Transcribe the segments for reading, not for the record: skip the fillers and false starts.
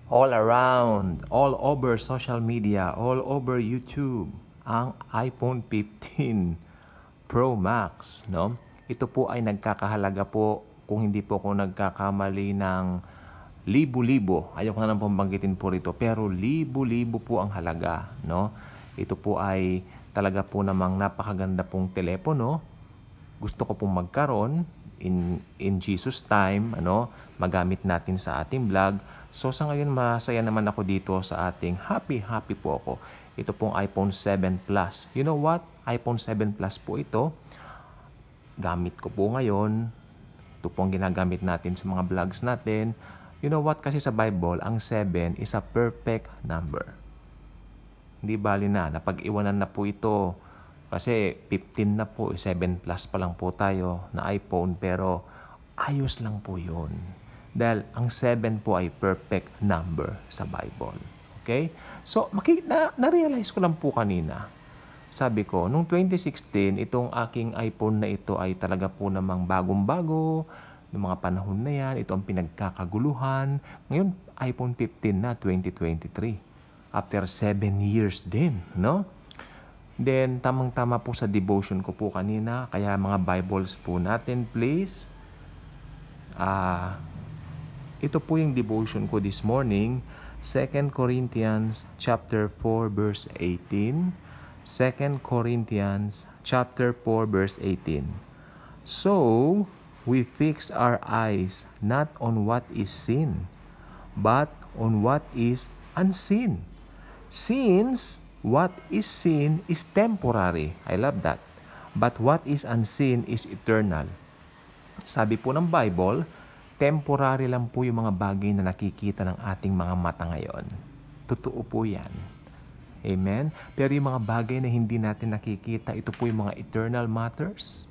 all around, all over social media, all over YouTube, ang iPhone 15 Pro Max, no? Ito po ay nagkakahalaga po, kung hindi po ako nagkakamali, ng libo-libo. Ayoko na lang pong banggitin po rito, pero libo-libo po ang halaga, no? Ito po ay talaga po namang napakaganda pong telepono. Gusto ko pong magkaroon in Jesus time, magamit natin sa ating vlog. So sa ngayon, masaya naman ako dito sa ating happy po ako. Ito pong iPhone 7 Plus. You know what? iPhone 7 Plus po ito. Gamit ko po ngayon. Ito pong ginagamit natin sa mga vlogs natin. You know what? Kasi sa Bible, ang 7 is a perfect number. Hindi bali na. Napag-iwanan na po ito. Kasi 15 na po, 7 Plus pa lang po tayo na iPhone. Pero ayos lang po yun. Dahil ang 7 po ay perfect number sa Bible. Okay? So, na-realize ko lang po kanina. Sabi ko, nung 2016, itong aking iPhone na ito ay talaga po namang bagong-bago. Yung mga panahon na yan, ito ang pinagkakaguluhan. Ngayon, iPhone 15 na, 2023. After 7 years din, no? Then, tamang-tama po sa devotion ko po kanina. Kaya mga Bibles po natin, please. Ito po yung devotion ko this morning. 2 Corinthians chapter 4 verse 18. 2 Corinthians chapter 4 verse 18. So, we fix our eyes not on what is seen, but on what is unseen. Since what is seen is temporary. I love that. But what is unseen is eternal. Sabi po ng Bible, temporary lang po yung mga bagay na nakikita ng ating mga mata ngayon. Totoo po yan. Amen? Pero yung mga bagay na hindi natin nakikita, ito po yung mga eternal matters.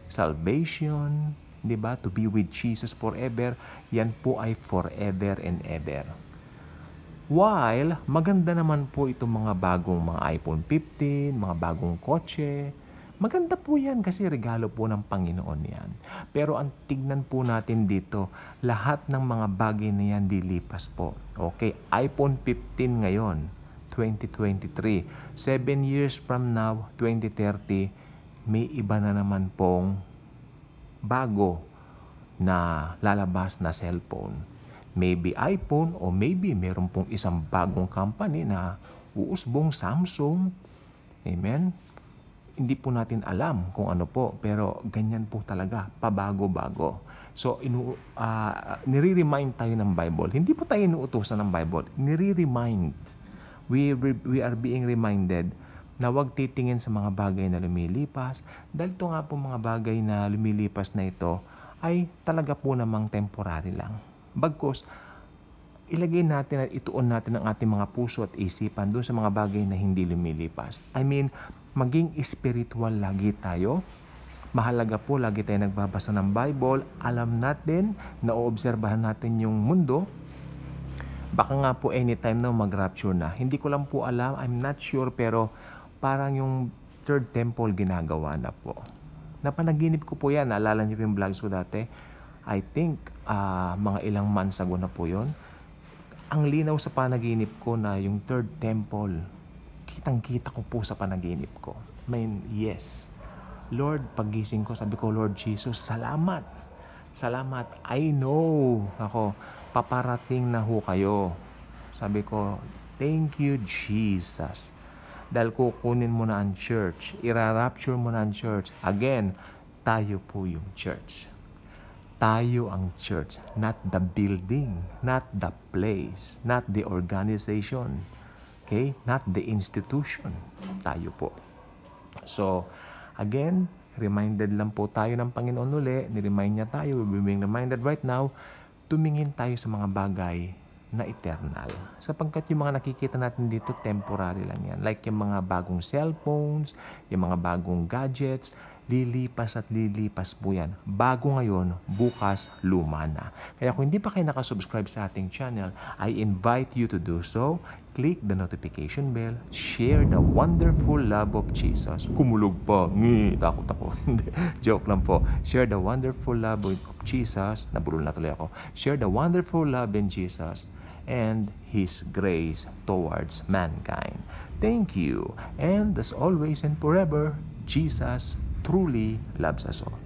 Salvation, di ba? To be with Jesus forever, yan po ay forever and ever. While, maganda naman po itong mga bagong mga iPhone 15, mga bagong kotse. Maganda po yan kasi regalo po ng Panginoon yan. Pero ang tignan po natin dito, lahat ng mga bagay na yan dilipas po. Okay, iPhone 15 ngayon, 2023. 7 years from now, 2030, may iba na naman pong bago na lalabas na cellphone. Maybe iPhone o maybe meron pong isang bagong company na uusbong Samsung. Amen? Hindi po natin alam kung ano po, pero ganyan po talaga, pabago-bago. So, nire-remind tayo ng Bible. Hindi po tayo inuutosan ng Bible. Nire-remind. We are being reminded na huwag titingin sa mga bagay na lumilipas. Dahil ito nga po mga bagay na lumilipas na ito ay talaga po namang temporary lang. Bagkus, ilagay natin at ituon natin ang ating mga puso at isipan doon sa mga bagay na hindi lumilipas. I mean, maging spiritual lagi tayo. Mahalaga po, lagi tayo nagbabasa ng Bible. Alam natin, naoobserbahan natin yung mundo. Baka nga po anytime na mag-rapture na. Hindi ko lang po alam, I'm not sure, pero parang yung third temple ginagawa na po. Napanaginip ko po yan. Naalala niyo yung vlogs ko dati? I think mga ilang months ago na po yon. Ang linaw sa panaginip ko na yung third temple, kitang-kita ko po sa panaginip ko. I mean, yes. Lord, pagising ko, sabi ko, Lord Jesus, salamat. Salamat. I know. Ako, paparating na ho kayo. Sabi ko, thank you, Jesus. Dahil kukunin mo na ang church. Ira-rapture mo na ang church. Again, tayo po yung church. Tayo ang church. Not the building. Not the place. Not the organization. Okay? Not the institution. Tayo po. So, again, reminded lang po tayo ng Panginoon uli. Ni-remind niya tayo. We're being reminded right now. Tumingin tayo sa mga bagay na eternal. Sapagkat yung mga nakikita natin dito, temporary lang yan. Like yung mga bagong cellphones, yung mga bagong gadgets, lilipas at lilipas po yan. Bago ngayon, bukas, luma na. Kaya kung hindi pa kayo nakasubscribe sa ating channel, I invite you to do so. Click the notification bell. Share the wonderful love of Jesus. Kumulog pa. Takot ako. Joke lang po. Share the wonderful love of Jesus. Nabulol na tuloy ako. Share the wonderful love in Jesus. and His grace towards mankind. Thank you. And as always and forever, Jesus truly loves us all.